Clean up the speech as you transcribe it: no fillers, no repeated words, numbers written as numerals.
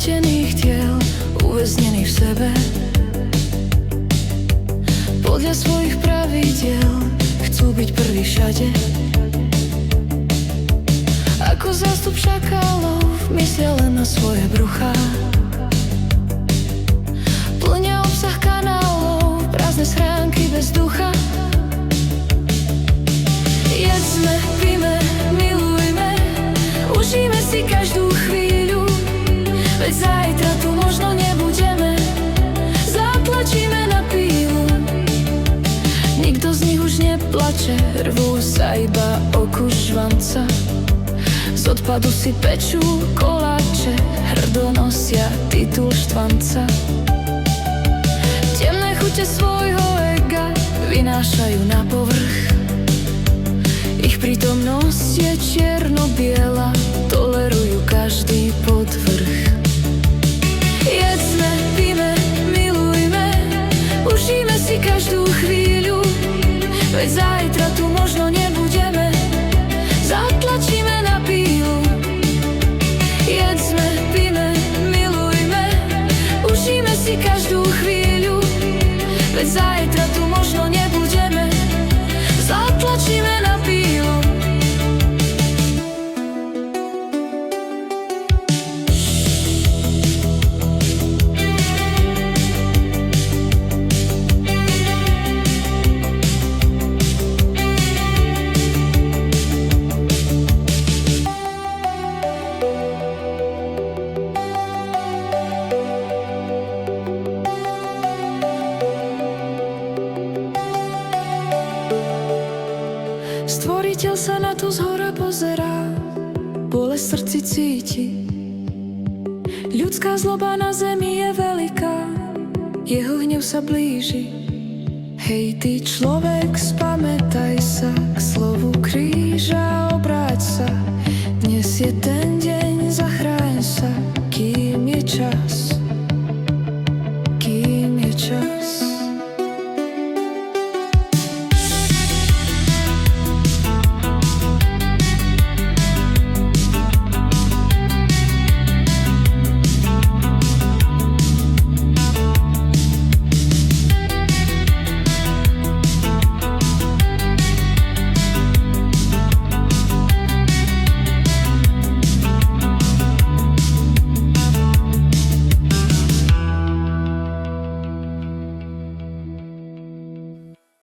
zničených tiel, uväznených v sebe. Podľa svojich pravidiel chcú byť prví všade. Ako zástup šakálov myslia len na svoje bruchá. Plnia obsah kanálov, prázdne schránky bez ducha. Jedzme, píme, milujme, užíme si každú chvíľu, veď zajtra tu možno nebudeme, zatlačíme na pílu. Nikto z nich už neplače, rvú sa iba o kus žvanca. Z odpadu si pečú koláče, hrdo nosia titul štvanca. Temné chute svojho ega vynášajú na povrch. Ich prítomnosť je čierno-biela, tolerujú každý podvrh. Jedzme, píme, milujme, užíme si každú chvíľu, veď zajtra tu možno nebudeme, zatlačíme na pílu. Jedzme, píme, milujme, užíme si každú chvíľu, veď zajtra tu možno nebudeme, zatlačíme na pílu. Stvoriteľ sa na to zhora pozerá, bolesť v srdci cíti. Ľudská zloba na zemi je veľká, jeho hnev sa blíži. Hej, ty človek, spamätaj sa, k slovu kríža obráť sa, dnes je ten